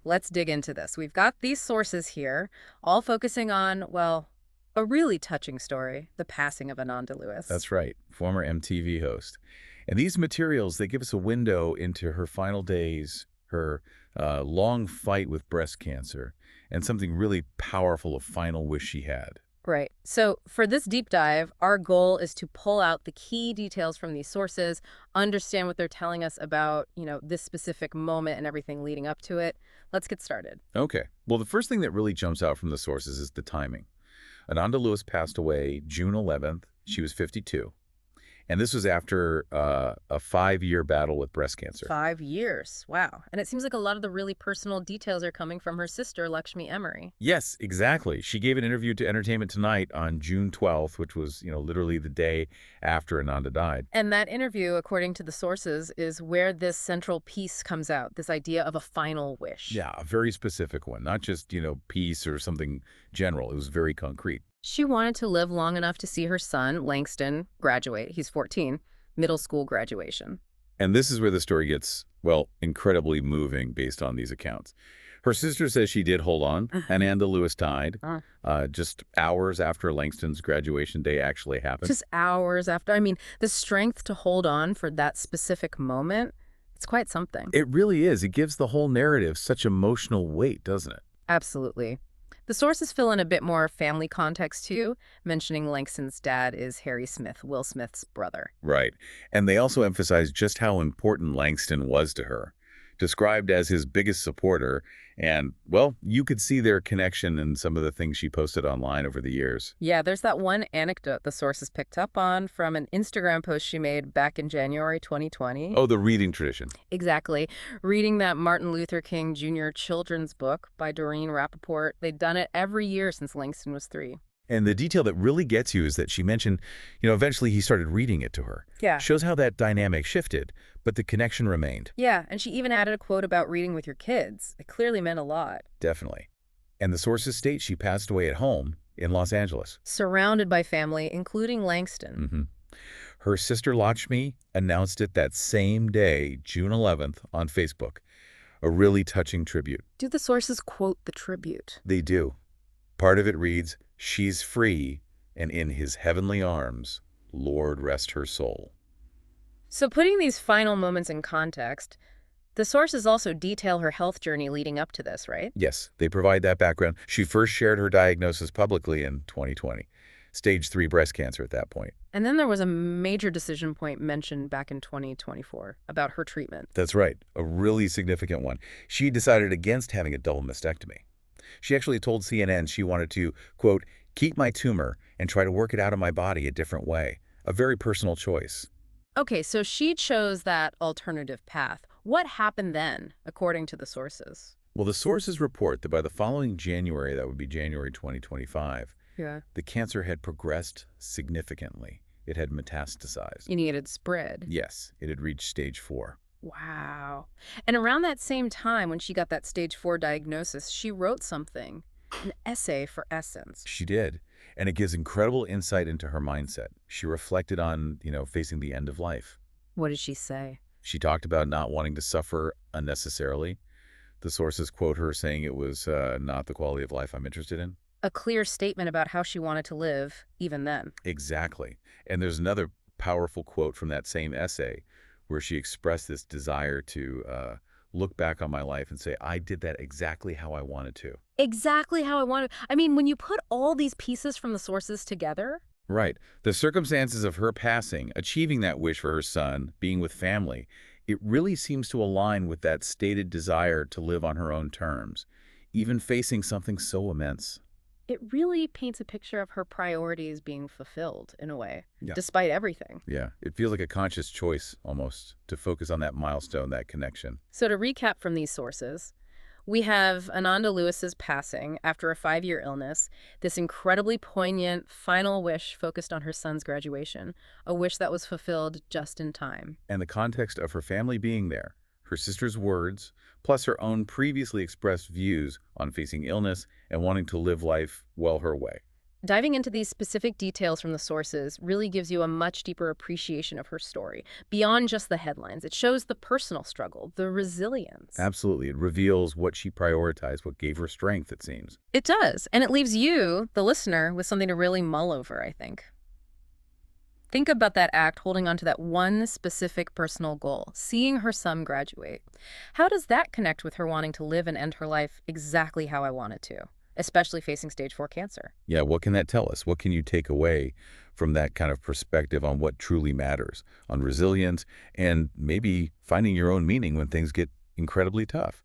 let's dig into this. We've got these sources here, all focusing on, well, a really touching story, the passing of Ananda Lewis. That's right, former MTV host. And these materials, they give us a window into her final days, her long fight with breast cancer, and something really powerful, a final wish she had. Right. So for this deep dive, our goal is to pull out the key details from these sources, understand what they're telling us about, this specific moment and everything leading up to it. Let's get started. Okay. Well, the first thing that really jumps out from the sources is the timing. Ananda Lewis passed away June 11th. She was 52. And this was after a 5-year battle with breast cancer. 5 years. Wow. And it seems like a lot of the really personal details are coming from her sister, Lakshmi Emery. Yes, exactly. She gave an interview to Entertainment Tonight on June 12th, which was, literally the day after Ananda died. And that interview, according to the sources, is where this central piece comes out, this idea of a final wish. Yeah, a very specific one, not just, peace or something general. It was very concrete. She wanted to live long enough to see her son, Langston, graduate. He's 14, middle school graduation. And this is where the story gets, well, incredibly moving based on these accounts. Her sister says she did hold on. Ananda Lewis died just hours after Langston's graduation day actually happened. Just hours after. I mean, the strength to hold on for that specific moment, it's quite something. It really is. It gives the whole narrative such emotional weight, doesn't it? Absolutely. The sources fill in a bit more family context, too, mentioning Langston's dad is Harry Smith, Will Smith's brother. Right. And they also emphasize just how important Langston was to her, described as his biggest supporter. And, well, you could see their connection in some of the things she posted online over the years. Yeah, there's that one anecdote the sources picked up on from an Instagram post she made back in January 2020. Oh, the reading tradition. Exactly. Reading that Martin Luther King Jr. children's book by Doreen Rappaport. They'd done it every year since Langston was 3. And the detail that really gets you is that she mentioned, eventually he started reading it to her. Yeah. Shows how that dynamic shifted, but the connection remained. Yeah, and she even added a quote about reading with your kids. It clearly meant a lot. Definitely. And the sources state she passed away at home in Los Angeles. Surrounded by family, including Langston. Her sister Lakshmi announced it that same day, June 11th, on Facebook. A really touching tribute. Do the sources quote the tribute? They do. Part of it reads, "She's free, and in his heavenly arms, Lord rest her soul." So putting these final moments in context, the sources also detail her health journey leading up to this, right? Yes, they provide that background. She first shared her diagnosis publicly in 2020. Stage 3 breast cancer at that point. And then there was a major decision point mentioned back in 2024 about her treatment. That's right, a really significant one. She decided against having a double mastectomy. She actually told CNN she wanted to, quote, keep my tumor and try to work it out of my body a different way. A very personal choice. Okay, so she chose that alternative path. What happened then, according to the sources? Well, the sources report that by the following January, that would be January 2025, the cancer had progressed significantly. It had metastasized. Meaning it had spread. Yes, it had reached stage 4. Wow. And around that same time, when she got that stage 4 diagnosis, she wrote something, an essay for Essence. She did. And it gives incredible insight into her mindset. She reflected on, facing the end of life. What did she say? She talked about not wanting to suffer unnecessarily. The sources quote her saying it was not the quality of life I'm interested in. A clear statement about how she wanted to live, even then. Exactly. And there's another powerful quote from that same essay where she expressed this desire to look back on my life and say, I did that exactly how I wanted to. Exactly how I wanted. I mean, when you put all these pieces from the sources together. Right. The circumstances of her passing, achieving that wish for her son, being with family, it really seems to align with that stated desire to live on her own terms, even facing something so immense. It really paints a picture of her priorities being fulfilled, in a way, Yeah. despite everything. Yeah, it feels like a conscious choice, almost, to focus on that milestone, that connection. So to recap from these sources, we have Ananda Lewis's passing after a 5-year illness, this incredibly poignant final wish focused on her son's graduation, a wish that was fulfilled just in time. And the context of her family being there, her sister's words, plus her own previously expressed views on facing illness and wanting to live life well her way. Diving into these specific details from the sources really gives you a much deeper appreciation of her story, beyond just the headlines. It shows the personal struggle, the resilience. Absolutely. It reveals what she prioritized, what gave her strength, it seems. It does, and it leaves you, the listener, with something to really mull over, I think. Think about that act holding on to that one specific personal goal, seeing her son graduate. How does that connect with her wanting to live and end her life exactly how I want it to, especially facing stage 4 cancer? Yeah, what can that tell us? What can you take away from that kind of perspective on what truly matters, on resilience, and maybe finding your own meaning when things get incredibly tough?